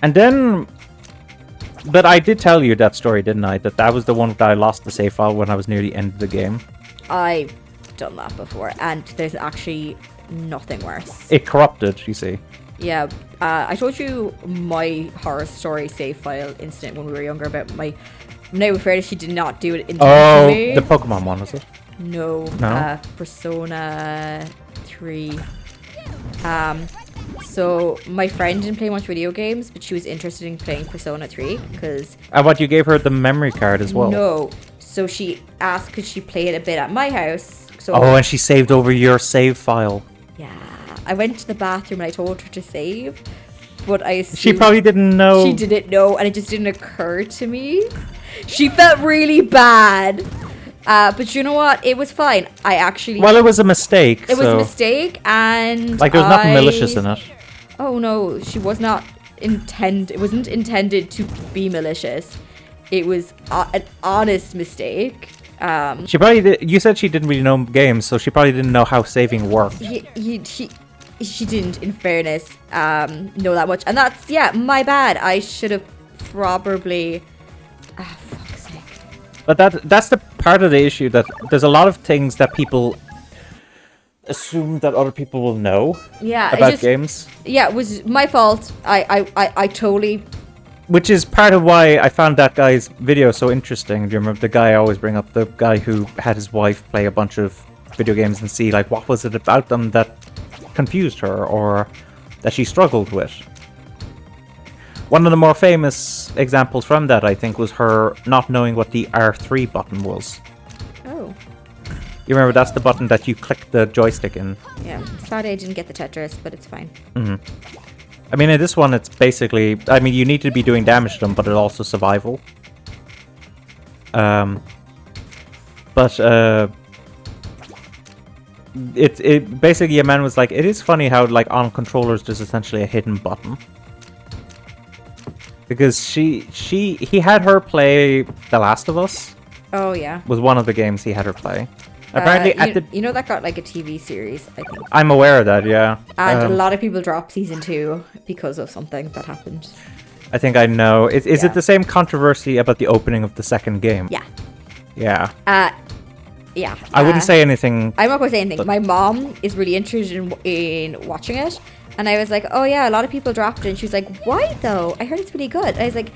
And then... But I did tell you that story, didn't I? That was the one that I lost the save file when I was near the end of the game. I've done that before, and there's actually nothing worse. It corrupted, you see. Yeah, I told you my horror story save file incident when we were younger about my... Now, in fairness, she did not do it intentionally. Oh, the Pokemon one, was it? No. No? Persona 3. So my friend didn't play much video games, but she was interested in playing Persona 3 because... What, you gave her the memory card as well? No. So she asked could she play it a bit at my house. So Oh, and she saved over your save file. yeah. I went to the bathroom and I told her to save, but I assumed She probably didn't know. she didn't know, and it just didn't occur to me. She felt really bad. But you know what? It was fine. I actually... Well, it was a mistake. It was a mistake, and Like, there was nothing malicious in it. Oh no, she was not it wasn't intended to be malicious. It was an honest mistake. She probably did, you said she didn't really know games, so she probably didn't know how saving worked. She didn't, in fairness, know that much. And that's, yeah, my bad. I should have probably... fuck's sake. But that's the part of the issue, that there's a lot of things that people assume that other people will know about games. Yeah, it was my fault. I totally... Which is part of why I found that guy's video so interesting. Do you remember the guy I always bring up? The guy who had his wife play a bunch of video games and see, like, what was it about them that confused her or that she struggled with. One of the more famous examples from that, I think, was her not knowing what the R3 button was. Oh. You remember that's the button that you click the joystick in? Yeah, sadly I didn't get the Tetris, but it's fine. Mm-hmm. I mean, in this one, it's basically... I mean, you need to be doing damage to them, but it's also survival. It basically, a man was like, it is funny how, like, on controllers, there's essentially a hidden button. Because he had her play The Last of Us. Oh, yeah. Was one of the games he had her play. Apparently, you know that got like a TV series, I think. I'm aware of that, yeah. And a lot of people dropped season 2 because of something that happened. I think I know. Is it the same controversy about the opening of the second game? Yeah. Yeah. Yeah. I wouldn't say anything. I'm not going to say anything. My mom is really interested in watching it. And I was like, oh yeah, a lot of people dropped it. And she was like, why though? I heard it's really good. And I was like,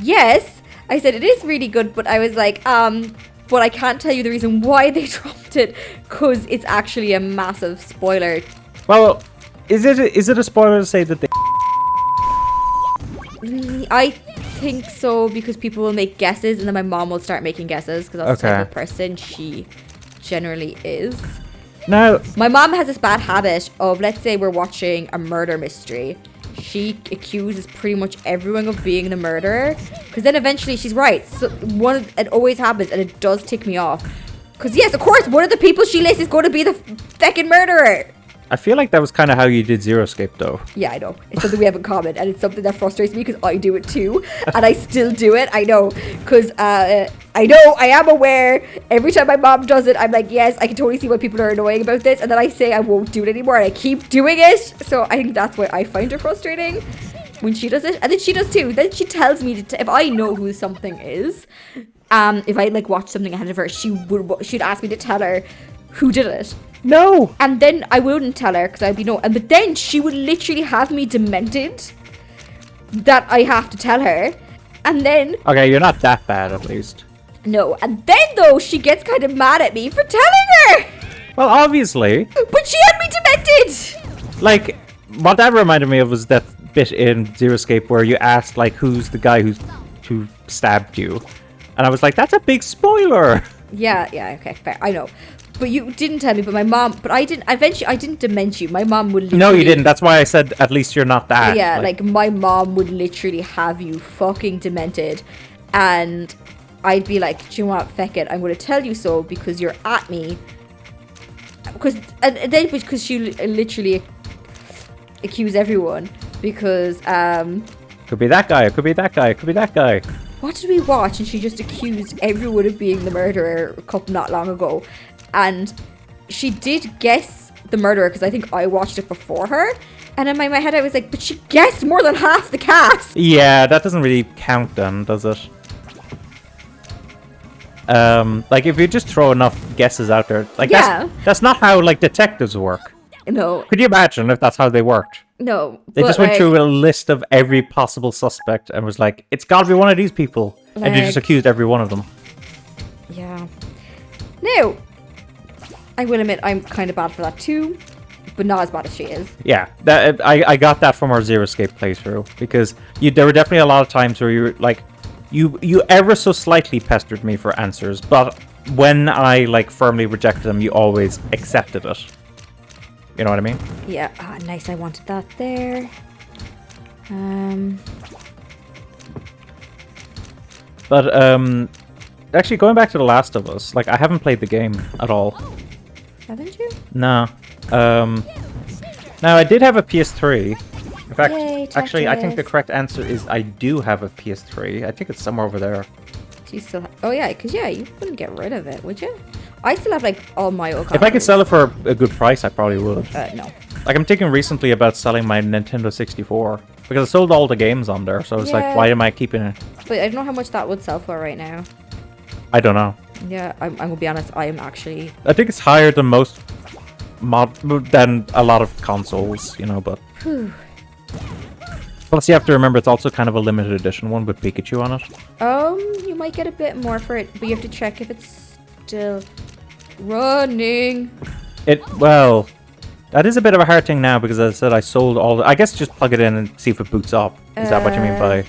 yes. I said, it is really good. But I was like, but I can't tell you the reason why they dropped it, because it's actually a massive spoiler. Well, is it a spoiler to say that they... I think so, because people will make guesses, and then my mom will start making guesses, because that's the type of person she generally is. Now, my mom has this bad habit of, let's say we're watching a murder mystery. She accuses pretty much everyone of being the murderer, because then eventually she's right. So it always happens, and it does tick me off. Because yes, of course, one of the people she lists is going to be the fucking murderer. I feel like that was kind of how you did Zero Escape, though. Yeah, I know. It's something we have in common, and it's something that frustrates me because I do it too, and I still do it. I know, because I know, I am aware. Every time my mom does it, I'm like, yes, I can totally see why people are annoying about this, and then I say I won't do it anymore, and I keep doing it. So I think that's why I find her frustrating when she does it, and then she does too. Then she tells me if I know who something is, if I like watch something ahead of her, she'd ask me to tell her who did it. No. And then I wouldn't tell her because I'd be but then she would literally have me demented that I have to tell her. And then... Okay, you're not that bad, at least. No. And then, though, she gets kind of mad at me for telling her. Well, obviously. But she had me demented. Like, what that reminded me of was that bit in Zero Escape where you asked, like, who's the guy who stabbed you. And I was like, that's a big spoiler. Yeah, okay, fair. I know. But you didn't tell me, but my mom... But I didn't... Eventually, I didn't dement you. My mom would literally... No, you didn't. That's why I said, at least you're not that. Yeah, like my mom would literally have you fucking demented. And I'd be like, do you know what? Feck it. I'm going to tell you so because you're at me. Because she literally accuse everyone. Because... Could be that guy. It could be that guy. It could be that guy. What did we watch? And she just accused everyone of being the murderer not long ago. And she did guess the murderer because I think I watched it before her. And in my head, I was like, but she guessed more than half the cast. Yeah, that doesn't really count then, does it? Like if you just throw enough guesses out there, like that's not how like detectives work. No. Could you imagine if that's how they worked? No. They just went through a list of every possible suspect and was like, it's got to be one of these people, and they just accused every one of them. Yeah. Now, I will admit I'm kind of bad for that too, but not as bad as she is. Yeah, that I got that from our Zero Escape playthrough because there were definitely a lot of times where you were like, you ever so slightly pestered me for answers, but when I like firmly rejected them, you always accepted it. You know what I mean? Yeah. Ah, nice. I wanted that there. But actually, going back to The Last of Us, like I haven't played the game at all. Haven't you? No. Now I did have a PS3. In fact, Yay, actually, I think the Tetris. correct answer is I do have a PS3. I think it's somewhere over there. Do you still? Oh yeah, because you wouldn't get rid of it, would you? I still have like all my old. If I could sell it for a good price, I probably would. No. Like I'm thinking recently about selling my Nintendo 64 because I sold all the games on there. So it's like, Yeah. why am I keeping it? But I don't know how much that would sell for right now. I don't know. Yeah, I'm gonna be honest. I am actually. I think it's higher than most than a lot of consoles, you know. But Whew. plus, you have to remember it's also kind of a limited edition one with Pikachu on it. You might get a bit more for it, but you have to check if it's still running. Well, that is a bit of a hard thing now because as I said, I sold all. I guess just plug it in and see if it boots up. Is that what you mean by?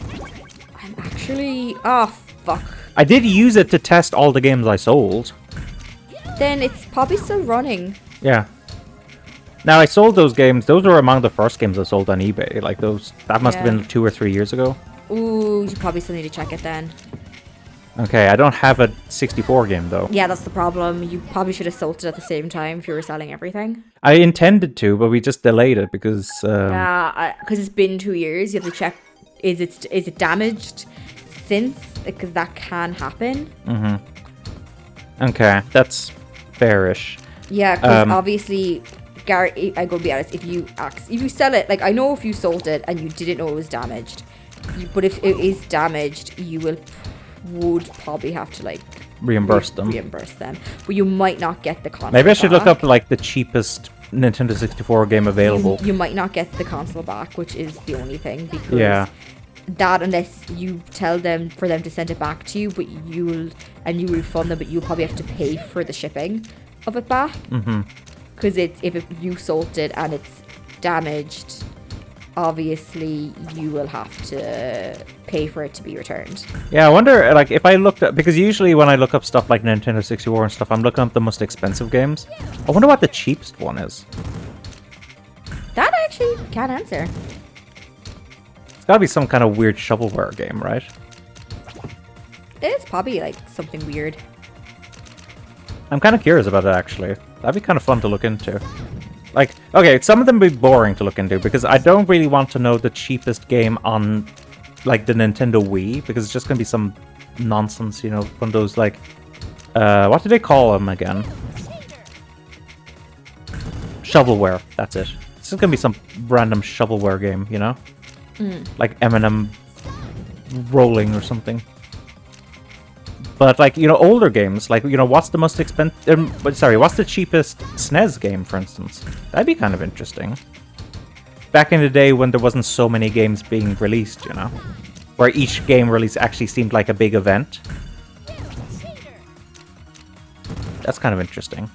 I'm actually. Oh fuck. I did use it to test all the games I sold. Then it's probably still running. Yeah. Now I sold those games. Those were among the first games I sold on eBay. Like those, that must have been 2 or 3 years ago. Ooh, you probably still need to check it then. Okay, I don't have a 64 game though. Yeah, that's the problem. You probably should have sold it at the same time if you were selling everything. I intended to, but we just delayed it because. Yeah, because it's been 2 years. You have to check: is it damaged since? Because that can happen. Mm-hmm. Okay, that's fairish. Yeah, because obviously, Gary, I go be honest. If you sell it, like I know if you sold it and you didn't know it was damaged, but if it is damaged, you would probably have to like Reimburse them. But you might not get the console. Maybe I should look back. up like the cheapest Nintendo 64 game available. You might not get the console back, which is the only thing, because that unless you tell them for them to send it back to you, but you refund them, but you'll probably have to pay for the shipping of it back. Mm-hmm. Because if you sold it and it's damaged, obviously you will have to pay for it to be returned. Yeah, I wonder, like, if I looked up, because usually when I look up stuff like Nintendo 64 and stuff, I'm looking up the most expensive games. I wonder what the cheapest one is. That I actually can't answer. It's gotta be some kind of weird shovelware game, right? It's probably like something weird. I'm kind of curious about it, actually. That'd be kind of fun to look into. Like, okay, some of them would be boring to look into, because I don't really want to know the cheapest game on, like, the Nintendo Wii, because it's just gonna be some nonsense, you know, one of those, like, what do they call them again? Shovelware, that's it. It's just gonna be some random shovelware game, you know? Like Eminem rolling or something. But, like, you know, older games, like, you know, what's the most expensive... what's the cheapest SNES game, for instance? That'd be kind of interesting. Back in the day when there wasn't so many games being released, you know? Where each game release actually seemed like a big event. That's kind of interesting.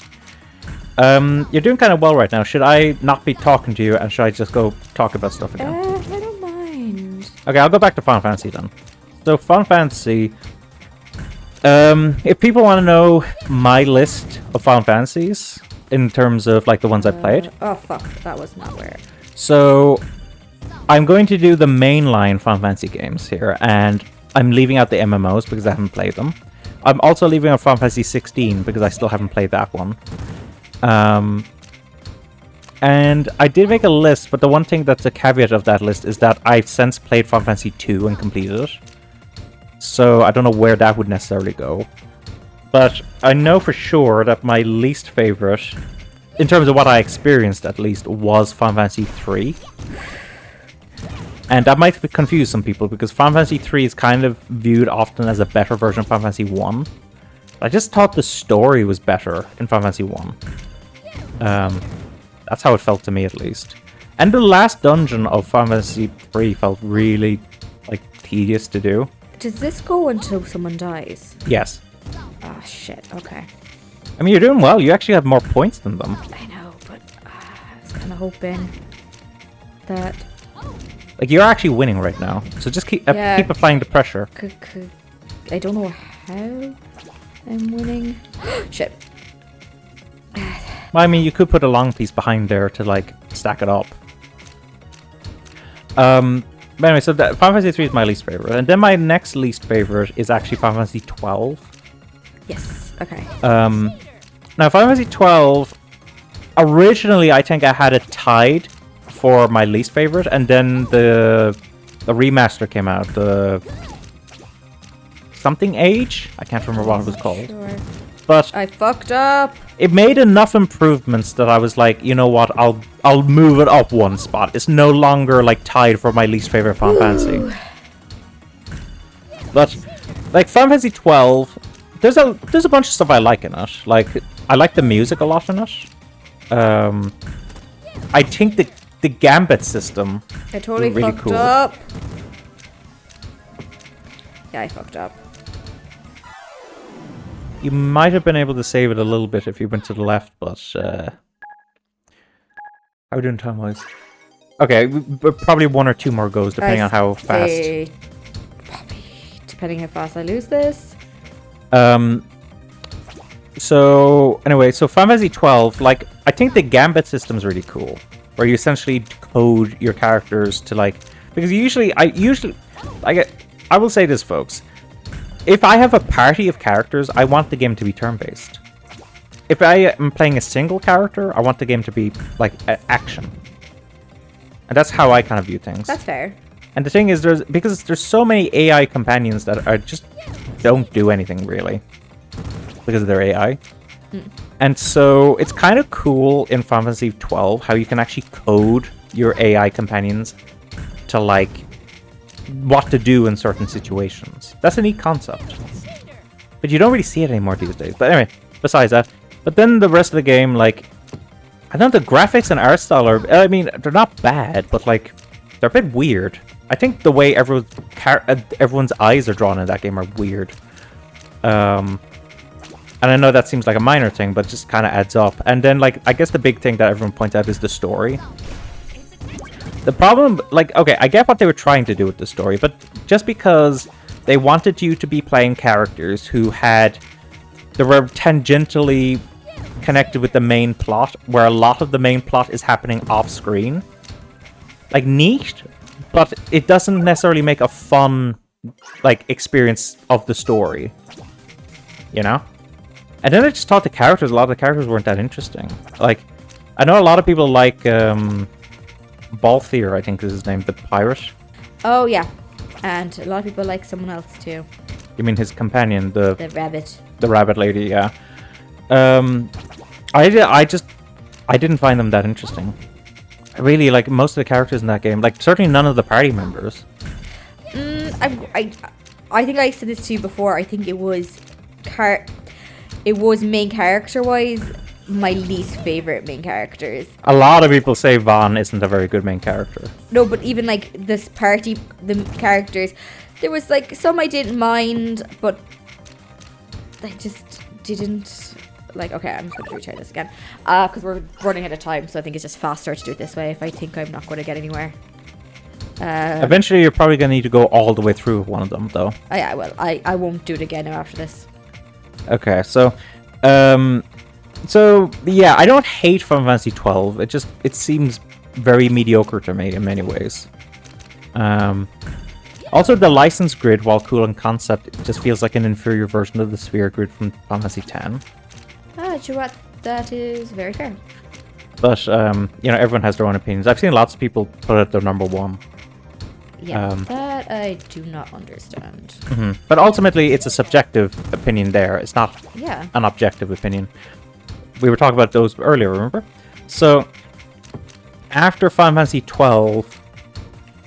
You're doing kind of well right now. Should I not be talking to you, and should I just go talk about stuff again? I don't mind. Okay, I'll go back to Final Fantasy then. So, Final Fantasy... if people want to know my list of Final Fantasies, in terms of, like, the ones I played... Oh, fuck. That was not where... So, I'm going to do the mainline Final Fantasy games here, and I'm leaving out the MMOs because I haven't played them. I'm also leaving out Final Fantasy 16 because I still haven't played that one. And I did make a list, but the one thing that's a caveat of that list is that I've since played Final Fantasy 2 and completed it. So I don't know where that would necessarily go. But I know for sure that my least favorite in terms of what I experienced at least, was Final Fantasy 3. And that might confuse some people because Final Fantasy 3 is kind of viewed often as a better version of Final Fantasy 1. I just thought the story was better in Final Fantasy 1. That's how it felt to me, at least. And the last dungeon of Final Fantasy 3 felt really, like, tedious to do. Does this go until someone dies? Yes. Ah, shit. Okay. I mean, you're doing well. You actually have more points than them. I know, but I was kind of hoping that... Like, you're actually winning right now. So just keep applying the pressure. I don't know how I'm winning. Shit. Well, I mean, you could put a long piece behind there to, like, stack it up. But anyway, so Final Fantasy 3 is my least favorite. And then my next least favorite is actually Final Fantasy 12. Yes, okay. Now, Final Fantasy 12, originally, I think I had it tied for my least favorite. And then the remaster came out. The something Age? I can't remember what it was called. Sure. But I fucked up. it made enough improvements that I was like, you know what, I'll move it up one spot. It's no longer like tied for my least favorite Final Fantasy. But like Final Fantasy 12, there's a bunch of stuff I like in it. Like I like the music a lot in it. I think the gambit system I totally is really fucked cool. up. Yeah, I fucked up. You might have been able to save it a little bit if you went to the left, but how are we doing time-wise? Okay, probably one or two more goes, depending on how fast. Probably, depending how fast I lose this. So anyway, so Final Fantasy 12, like I think the gambit system is really cool, where you essentially code your characters to like, because I will say this, folks. If I have a party of characters, I want the game to be turn-based. If I am playing a single character, I want the game to be, like, action. And that's how I kind of view things. That's fair. And the thing is, because there's so many AI companions that are just don't do anything, really. Because of their AI. And so, it's kind of cool in Final Fantasy 12 how you can actually code your AI companions to, like, what to do in certain situations. That's a neat concept. But you don't really see it anymore these days. But anyway, besides that. But then the rest of the game, like, I know the graphics and art style are, I mean, they're not bad, but like, they're a bit weird. I think the way everyone's eyes are drawn in that game are weird. And I know that seems like a minor thing, but it just kind of adds up. And then, like, I guess the big thing that everyone points out is the story. The problem, like, okay, I get what they were trying to do with the story, but just because they wanted you to be playing characters who were tangentially connected with the main plot, where a lot of the main plot is happening off screen. Like, neat, but it doesn't necessarily make a fun, like, experience of the story. You know? And then I just thought a lot of the characters weren't that interesting. Like, I know a lot of people like, Balthier, I think is his name, the pirate. Oh, yeah. And a lot of people like someone else, too. You mean his companion, the rabbit. The rabbit lady, yeah. I didn't find them that interesting. I really like most of the characters in that game. Like, certainly none of the party members. I think I said this to you before. I think it was main character-wise my least favorite main characters. A lot of people say Vaughn isn't a very good main character. No, but even like this party, the characters, there was like some I didn't mind, but I just didn't like. Okay, I'm just going to retry this again because we're running out of time, so I think it's just faster to do it this way if I think I'm not going to get anywhere. Eventually, you're probably going to need to go all the way through one of them, though. I will. I won't do it again now after this. Okay, so yeah, I don't hate Final Fantasy 12. It seems very mediocre to me in many ways. Also, the license grid, while cool in concept, it just feels like an inferior version of the sphere grid from Final Fantasy 10. Do you know what? That is very fair. But you know, everyone has their own opinions. I've seen lots of people put it their number one. Yeah, that I do not understand. But ultimately, it's a subjective opinion there. It's not an objective opinion. we were talking about those earlier, remember? So, after Final Fantasy 12...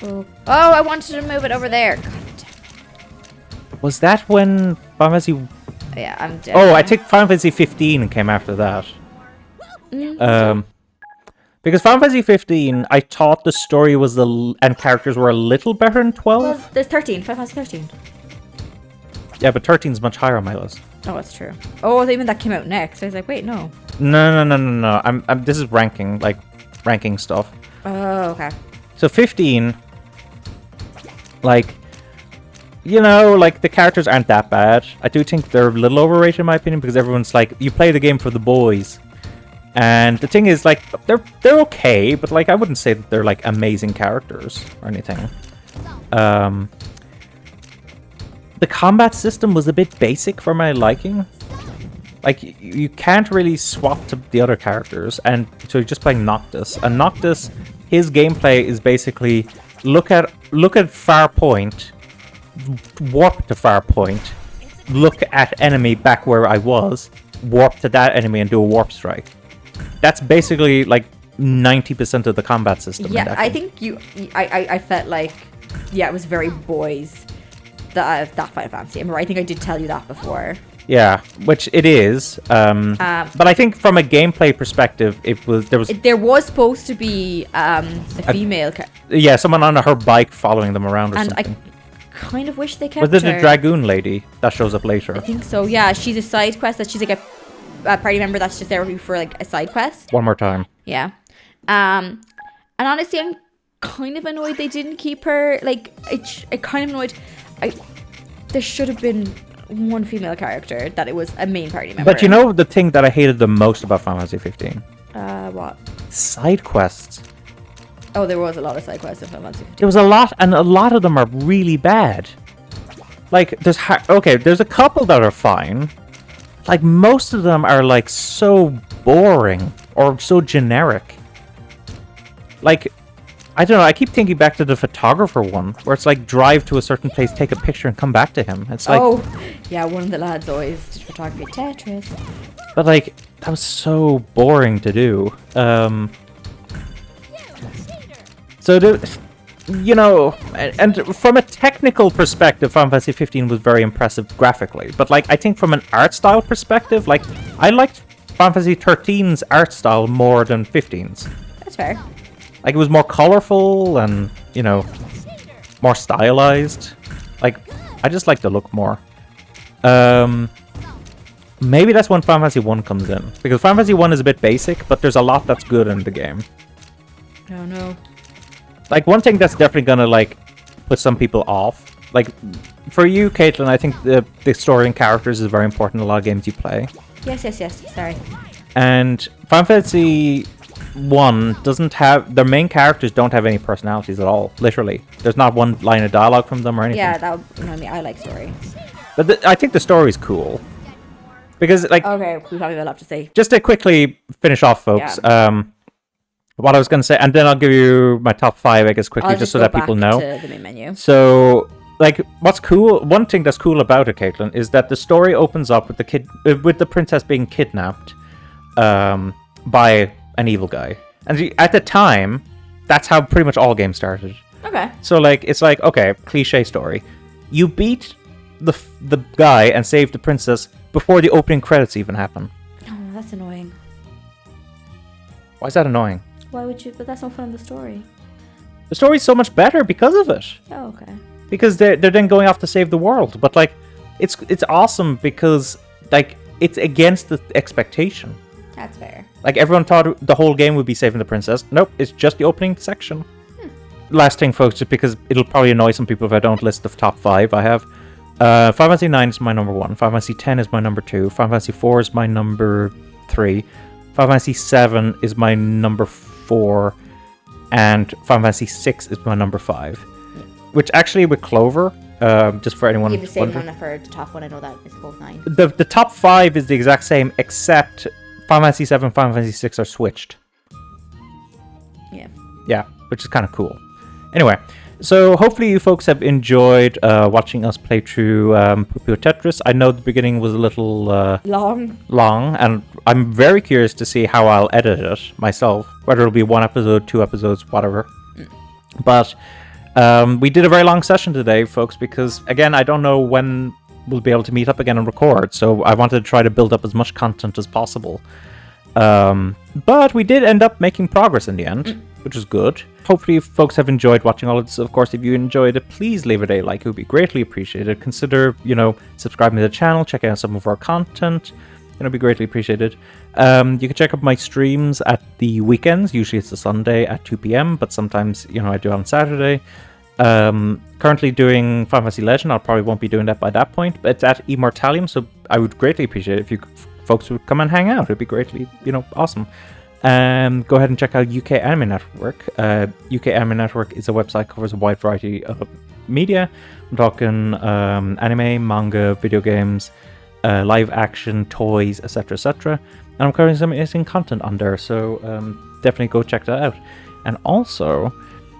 Oh, I wanted to move it over there. God damn. Was that when Final Fantasy... Yeah, I'm dead. Oh, I think Final Fantasy 15 came after that. Because Final Fantasy 15, I thought the story was and characters were a little better than 12. Well, there's 13. Final Fantasy 13. Yeah, but 13 is much higher on my list. Oh, that's true. Oh, even that came out next. I was like, wait, no. No. This is ranking, like, ranking stuff. Oh, okay. So 15, like, you know, like, the characters aren't that bad. I do think they're a little overrated in my opinion, because everyone's like, you play the game for the boys. And the thing is, like, they're okay, but, like, I wouldn't say that they're, like, amazing characters or anything. The combat system was a bit basic for my liking. Like, you can't really swap to the other characters, and so you're just playing Noctis. And Noctis, his gameplay is basically look at far point, warp to far point, look at enemy back where I was, warp to that enemy and do a warp strike. That's basically like 90% of the combat system. Yeah, I think I felt like, yeah, it was very boys, that Final Fantasy. I think I did tell you that before. Yeah, which it is. But I think from a gameplay perspective, there was supposed to be a female. Yeah, someone on her bike following them around or something. I kind of wish they kept Was it her. the Dragoon lady that shows up later? I think so. Yeah, she's a side quest. That she's like a party member that's just there for like a side quest. One more time. Yeah. And honestly, I'm kind of annoyed they didn't keep her. Like, I kind of annoyed. There should have been one female character that it was a main party member. But you know the thing that I hated the most about Final Fantasy 15? What? Side quests. Oh, there was a lot of side quests in Final Fantasy 15. There was a lot, and a lot of them are really bad. Like, there's a couple that are fine. Like, most of them are, like, so boring or so generic. Like, I don't know, I keep thinking back to the photographer one, where it's like, drive to a certain place, take a picture, and come back to him. It's like... Oh, yeah, one of the lads always did photography Tetris. But, like, that was so boring to do. So, you know, and from a technical perspective, Final Fantasy 15 was very impressive graphically. But, like, I think from an art style perspective, like, I liked Final Fantasy 13's art style more than 15's. That's fair. Like, it was more colorful and, you know, more stylized. Like, I just like the look more. Maybe that's when Final Fantasy 1 comes in. Because Final Fantasy 1 is a bit basic, but there's a lot that's good in the game. I don't know. Like, one thing that's definitely gonna, like, put some people off. Like, for you, Kathlynn, I think the story and characters is very important in a lot of games you play. Yes. Sorry. And Final Fantasy 1 doesn't have... Their main characters don't have any personalities at all, literally. There's not one line of dialogue from them or anything. Yeah, that would... I mean, I like story. But I think the story's cool. Because, like... Okay, we probably will have to say. Just to quickly finish off, folks. Yeah. What I was going to say, and then I'll give you my top 5, I guess, quickly, just so that people know. To the main menu. So, like, what's cool? One thing that's cool about it, Kathlynn, is that the story opens up with the princess being kidnapped, by an evil guy, and at the time, that's how pretty much all games started. Okay. So, like, it's like, okay, cliche story. You beat the guy and save the princess before the opening credits even happen. Oh, that's annoying. Why is that annoying? Why would you? But that's not fun in the story. The story's so much better because of it. Oh, okay. Because they're then going off to save the world. But, like, it's awesome because, like, it's against the expectation. That's fair. Like, everyone thought the whole game would be saving the princess. Nope, it's just the opening section. Last thing, folks, just because it'll probably annoy some people if I don't list the top 5 I have. Final Fantasy 9 is my number 1. Final Fantasy 10 is my number 2. Final Fantasy 4 is my number 3. Final Fantasy 7 is my number 4. And Final Fantasy 6 is my number 5. Yeah. Which actually, with Clover, just for anyone... You have the same one for the top one, I know that. It's both 9. The top 5 is the exact same, except Final Fantasy 7 and Final Fantasy 6 are switched. Yeah. Yeah, which is kind of cool. Anyway, So hopefully you folks have enjoyed watching us play through Puyo Puyo Tetris. I know the beginning was a little long, and I'm very curious to see how I'll edit it myself, whether it'll be 1 episode, 2 episodes, whatever. But we did a very long session today, folks, because, again, I don't know when we'll be able to meet up again and record, so I wanted to try to build up as much content as possible. But we did end up making progress in the end, which is good. Hopefully folks have enjoyed watching all of this. Of course, if you enjoyed it, please leave it a like. It would be greatly appreciated. Consider, subscribing to the channel, checking out some of our content. It would be greatly appreciated. You can check out my streams at the weekends. Usually it's a Sunday at 2 p.m, but sometimes, I do it on Saturday. Currently doing Final Fantasy Legend. I probably won't be doing that by that point, but it's at Immortalium, so I would greatly appreciate it if you folks would come and hang out. It'd be greatly, awesome. Go ahead and check out UK Anime Network. UK Anime Network is a website that covers a wide variety of media. I'm talking anime, manga, video games, live action, toys, etc., etc. And I'm covering some amazing content on there, so definitely go check that out. And also,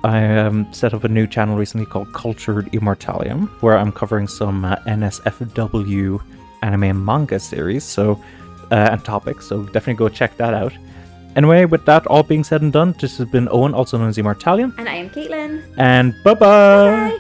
I set up a new channel recently called Cultured Immortalium, where I'm covering some NSFW anime and manga series, so and topics, so definitely go check that out. Anyway, with that all being said and done, this has been Owen, also known as Immortalium. And I am Kathlynn. And bye-bye! Bye!